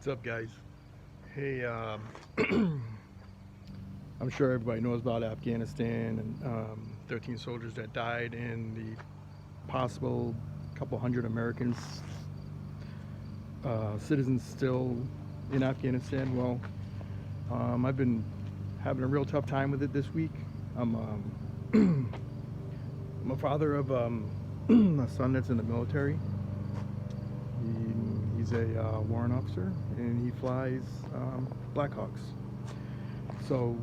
What's up, guys? Hey, I'm sure everybody knows about Afghanistan and 13 soldiers that died and the possible couple hundred Americans, citizens still in Afghanistan. Well, I've been having a real tough time with it this week. I'm, I'm a father of a son that's in the military. He's a warrant officer and he flies Blackhawks. So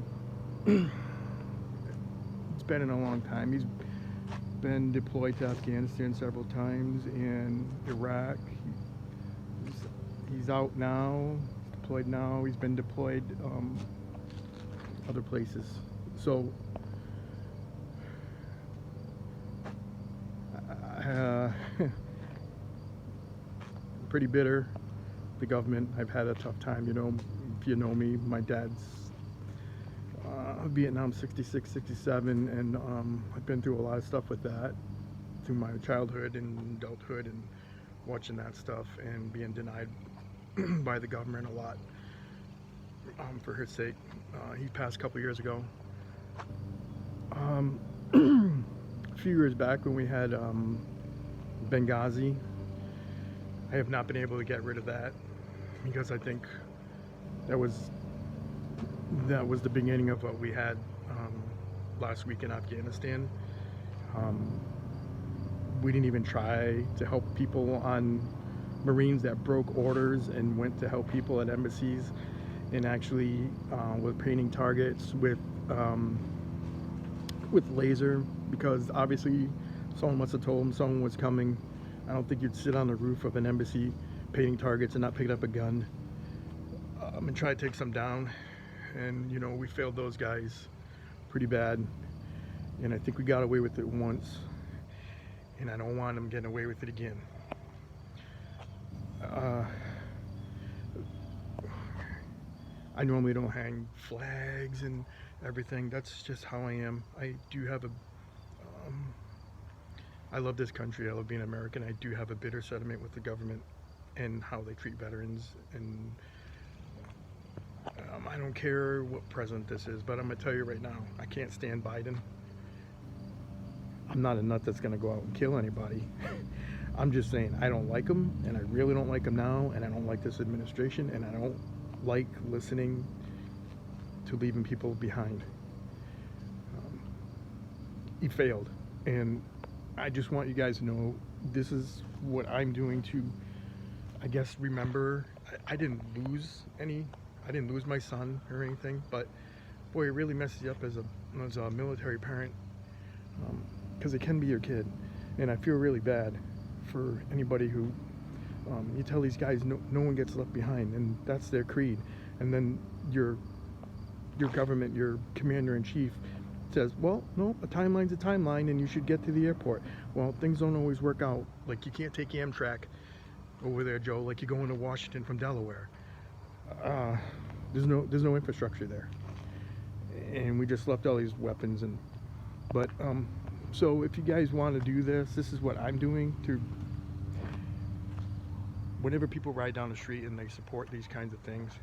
it's been in a long time. He's been deployed to Afghanistan several times and Iraq. He's out now, deployed now. He's been deployed other places. So pretty bitter. The government. I've had a tough time. You know, if you know me, my dad's Vietnam 66, 67, and I've been through a lot of stuff with that through my childhood and adulthood, and watching that stuff and being denied by the government a lot for his sake. He passed a couple years ago. A few years back when we had Benghazi, I have not been able to get rid of that because I think that was the beginning of what we had last week in Afghanistan. We didn't even try to help people on Marines that broke orders and went to help people at embassies and actually were painting targets with laser, because obviously someone must have told them someone was coming. I don't think you'd sit on the roof of an embassy painting targets and not picking up a gun and try to take some down. And you know, we failed those guys pretty bad, and I think we got away with it once, and I don't want them getting away with it again. I normally don't hang flags and everything. That's just how I am. I do have a I love this country. I love being American. I do have a bitter sentiment with the government and how they treat veterans, and I don't care what president this is, but I'm gonna tell you right now, I can't stand Biden. I'm not a nut that's gonna go out and kill anybody. I'm just saying I don't like him, and I really don't like him now, and I don't like this administration, and I don't like listening to leaving people behind. He failed, and I just want you guys to know this is what I'm doing to, I guess, remember. I didn't lose my son or anything, but boy, it really messes you up as a military parent, because it can be your kid, and I feel really bad for anybody who you tell these guys no one gets left behind, and that's their creed, and then your government, your commander-in-chief says, well, no, a timeline's a timeline and you should get to the airport. Well, things don't always work out. Like, you can't take Amtrak over there, Joe, like you're going to Washington from Delaware. There's no infrastructure there, and we just left all these weapons. And but so if you guys want to do this is what I'm doing. To whenever people ride down the street and they support these kinds of things,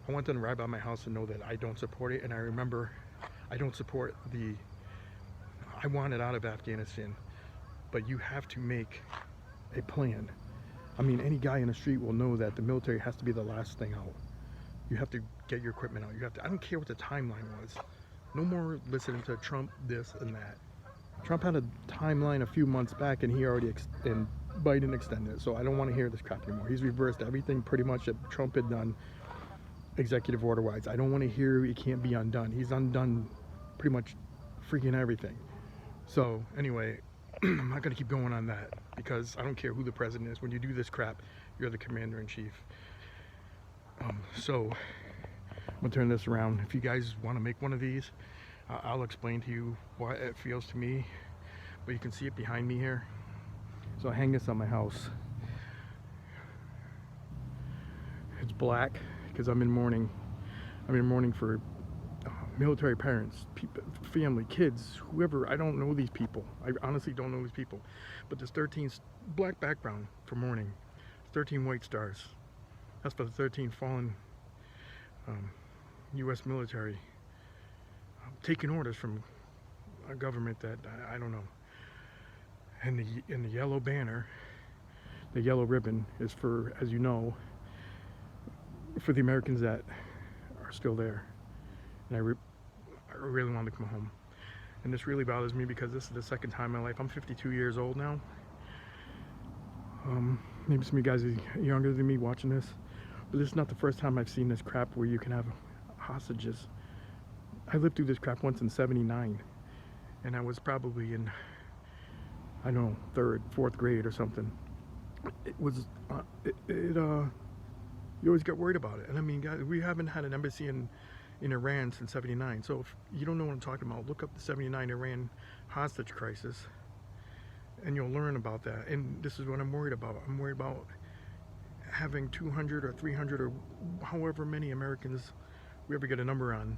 I want them to ride by my house and know that I don't support it. And I remember, I don't support I want it out of Afghanistan, but you have to make a plan. I mean, any guy in the street will know that the military has to be the last thing out. You have to get your equipment out. You have to, I don't care what the timeline was. No more listening to Trump this and that. Trump had a timeline a few months back, and he already and Biden extended it. So I don't want to hear this crap anymore. He's reversed everything pretty much that Trump had done executive order wise. I don't want to hear it can't be undone. He's undone pretty much freaking everything. So anyway, I'm not going to keep going on that, because I don't care who the president is. When you do this crap, you're the commander-in-chief. So I'm going to turn this around. If you guys want to make one of these, I'll explain to you what it feels to me. But you can see it behind me here. So I hang this on my house. It's black because I'm in mourning. I'm in mourning for military parents, people, family, kids, whoever. I don't know these people. I honestly don't know these people. But there's 13 black background for mourning, 13 white stars. That's for the 13 fallen U.S. military taking orders from a government that I don't know. And the yellow banner, the yellow ribbon, is for, as you know, for the Americans that are still there. And I really want to come home. And this really bothers me because this is the second time in my life. I'm 52 years old now. Maybe some of you guys are younger than me watching this, but this is not the first time I've seen this crap where you can have hostages. I lived through this crap once in '79, and I was probably in, I don't know, 3rd, 4th grade or something. It was, you always get worried about it. And I mean, guys, we haven't had an embassy in Iran since '79. So if you don't know what I'm talking about, look up the '79 Iran hostage crisis, and you'll learn about that. And this is what I'm worried about. I'm worried about having 200 or 300 or however many Americans we ever get a number on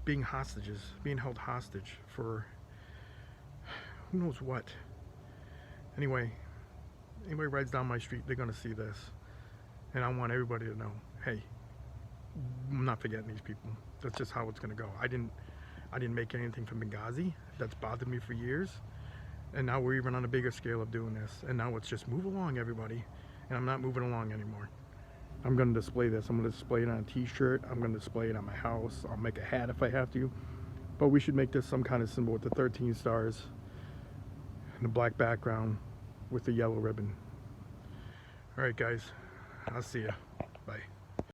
being hostages, being held hostage for who knows what. Anyway, anybody rides down my street, they're gonna see this, and I want everybody to know, hey, I'm not forgetting these people. That's just how it's gonna go. I didn't make anything from Benghazi. That's bothered me for years, and now we're even on a bigger scale of doing this. And now it's just move along, everybody. And I'm not moving along anymore. I'm gonna display this. I'm gonna display it on a t-shirt. I'm gonna display it on my house. I'll make a hat if I have to. But we should make this some kind of symbol with the 13 stars and the black background with the yellow ribbon. All right, guys. I'll see ya.